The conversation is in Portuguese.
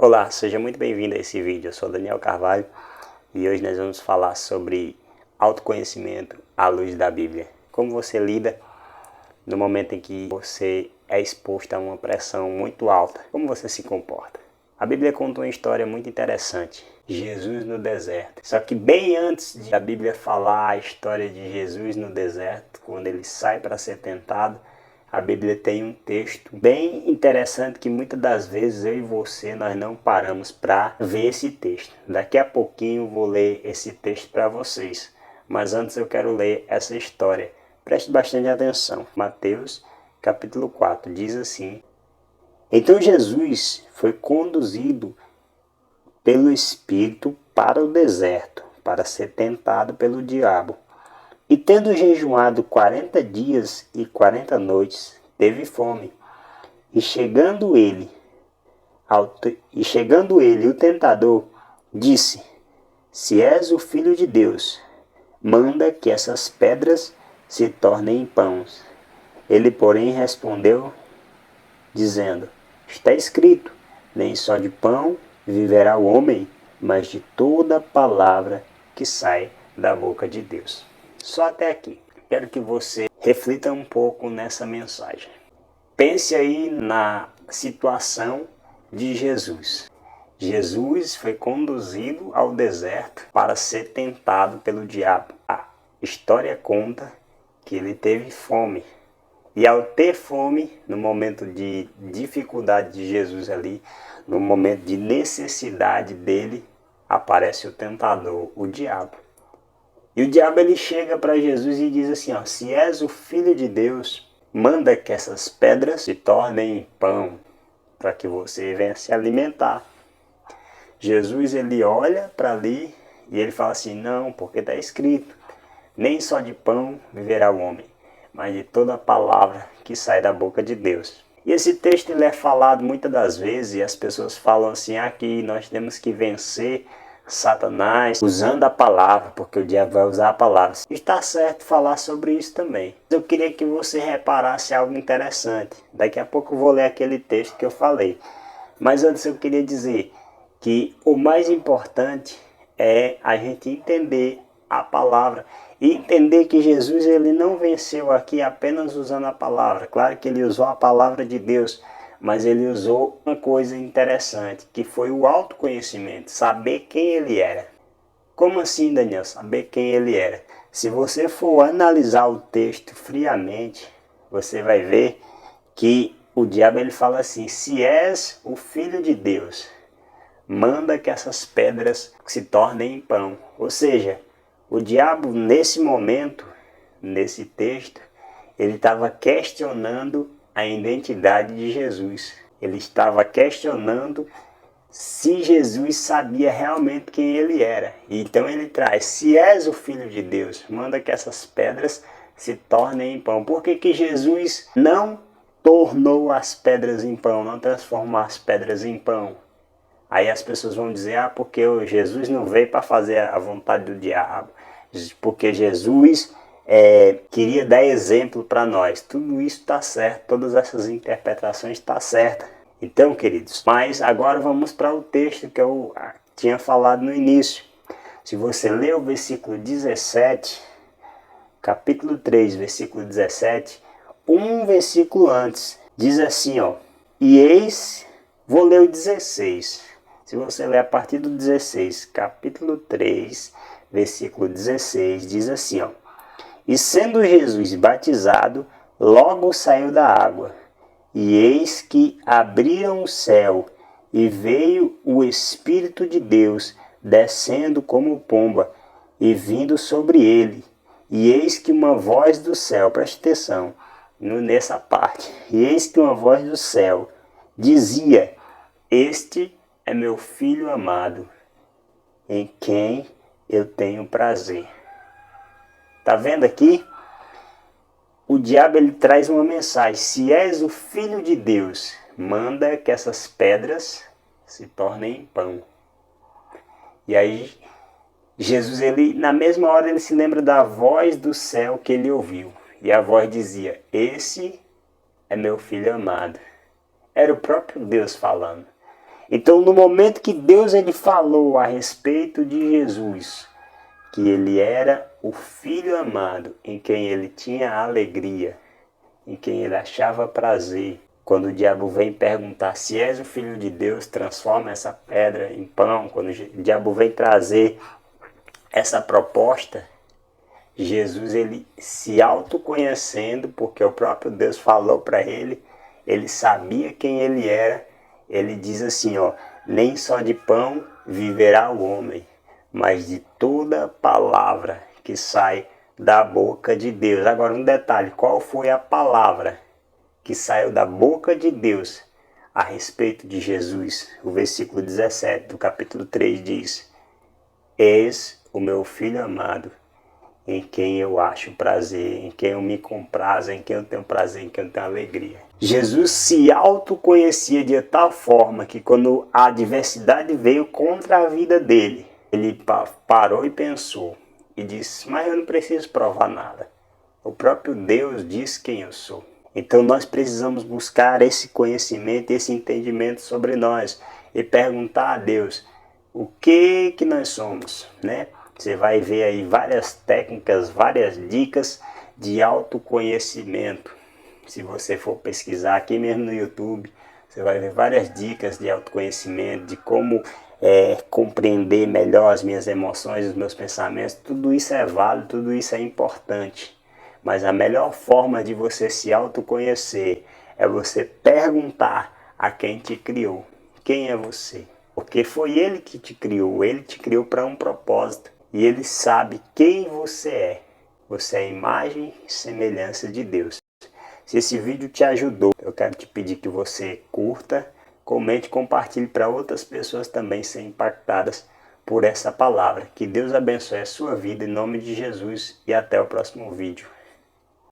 Olá, seja muito bem-vindo a esse vídeo. Eu sou Daniel Carvalho e hoje nós vamos falar sobre autoconhecimento à luz da Bíblia. Como você lida no momento em que você é exposto a uma pressão muito alta, como você se comporta. A Bíblia conta uma história muito interessante, Jesus no deserto. Só que bem antes da Bíblia falar a história de Jesus no deserto, quando ele sai para ser tentado, a Bíblia tem um texto bem interessante que muitas das vezes eu e você nós não paramos para ver esse texto. Daqui a pouquinho eu vou ler esse texto para vocês, mas antes eu quero ler essa história. Preste bastante atenção. Mateus capítulo 4 diz assim: Então Jesus foi conduzido pelo Espírito para o deserto, para ser tentado pelo diabo. E tendo jejuado 40 dias e 40 noites, teve fome. E chegando ele, o tentador, disse: Se és o Filho de Deus, manda que essas pedras se tornem pães. Ele, porém, respondeu, dizendo: Está escrito, nem só de pão viverá o homem, mas de toda palavra que sai da boca de Deus. Só até aqui. Quero que você reflita um pouco nessa mensagem. Pense aí na situação de Jesus. Jesus foi conduzido ao deserto para ser tentado pelo diabo. A história conta que ele teve fome. E ao ter fome, no momento de dificuldade de Jesus ali, no momento de necessidade dele, aparece o tentador, o diabo. E o diabo ele chega para Jesus e diz assim, se és o Filho de Deus, manda que essas pedras se tornem pão, para que você venha se alimentar. Jesus ele olha para ali e ele fala assim, não, porque está escrito, nem só de pão viverá o homem, mas de toda a palavra que sai da boca de Deus. E esse texto ele é falado muitas das vezes e as pessoas falam assim, que nós temos que vencer Satanás usando a palavra, porque o diabo vai usar a palavra. Está certo falar sobre isso também. Eu queria que você reparasse algo interessante. Daqui a pouco eu vou ler aquele texto que eu falei. Mas antes eu queria dizer que o mais importante é a gente entender a palavra e entender que Jesus ele não venceu aqui apenas usando a palavra. Claro que ele usou a palavra de Deus, mas ele usou uma coisa interessante, que foi o autoconhecimento, saber quem ele era. Como assim, Daniel? Saber quem ele era? Se você for analisar o texto friamente, você vai ver que o diabo ele fala assim, se és o Filho de Deus, manda que essas pedras se tornem pão. Ou seja, o diabo nesse momento, nesse texto, ele estava questionando a identidade de Jesus. Ele estava questionando se Jesus sabia realmente quem ele era. Então ele traz, se és o Filho de Deus, manda que essas pedras se tornem em pão. Por que Jesus não tornou as pedras em pão, não transformou as pedras em pão? Aí as pessoas vão dizer, porque Jesus não veio para fazer a vontade do diabo. Porque Jesus queria dar exemplo para nós. Tudo isso está certo, todas essas interpretações estão certas. Então, queridos, mas agora vamos para o texto que eu tinha falado no início. Se você ler o versículo 17, capítulo 3, versículo 17, um versículo antes, diz assim, e eis, vou ler o 16. Se você ler a partir do 16, capítulo 3, versículo 16, diz assim, e sendo Jesus batizado, logo saiu da água, e eis que abriram o céu, e veio o Espírito de Deus, descendo como pomba, e vindo sobre ele. E eis que uma voz do céu, preste atenção nessa parte, e eis que uma voz do céu dizia, este é meu filho amado, em quem eu tenho prazer. Tá vendo aqui? O diabo ele traz uma mensagem. Se és o Filho de Deus, manda que essas pedras se tornem pão. E aí Jesus, ele, na mesma hora, ele se lembra da voz do céu que ele ouviu. E a voz dizia, esse é meu filho amado. Era o próprio Deus falando. Então, no momento que Deus ele falou a respeito de Jesus, que ele era o Filho amado, em quem ele tinha alegria, em quem ele achava prazer, quando o diabo vem perguntar se és o Filho de Deus, transforma essa pedra em pão, quando o diabo vem trazer essa proposta, Jesus ele se autoconhecendo, porque o próprio Deus falou para ele, ele sabia quem ele era. Ele diz assim, ó, nem só de pão viverá o homem, mas de toda palavra que sai da boca de Deus. Agora um detalhe, qual foi a palavra que saiu da boca de Deus a respeito de Jesus? O versículo 17 do capítulo 3 diz: eis o meu Filho amado, em quem eu acho prazer, em quem eu me comprazo, em quem eu tenho prazer, em quem eu tenho alegria. Jesus se autoconhecia de tal forma que quando a adversidade veio contra a vida dele, ele parou e pensou e disse, mas eu não preciso provar nada. O próprio Deus diz quem eu sou. Então nós precisamos buscar esse conhecimento, esse entendimento sobre nós e perguntar a Deus o que nós somos, né? Você vai ver aí várias técnicas, várias dicas de autoconhecimento. Se você for pesquisar aqui mesmo no YouTube, você vai ver várias dicas de autoconhecimento, de como compreender melhor as minhas emoções, os meus pensamentos. Tudo isso é válido, tudo isso é importante. Mas a melhor forma de você se autoconhecer é você perguntar a quem te criou. Quem é você? Porque foi ele que te criou para um propósito. E ele sabe quem você é. Você é a imagem e semelhança de Deus. Se esse vídeo te ajudou, eu quero te pedir que você curta, comente e compartilhe para outras pessoas também serem impactadas por essa palavra. Que Deus abençoe a sua vida em nome de Jesus e até o próximo vídeo.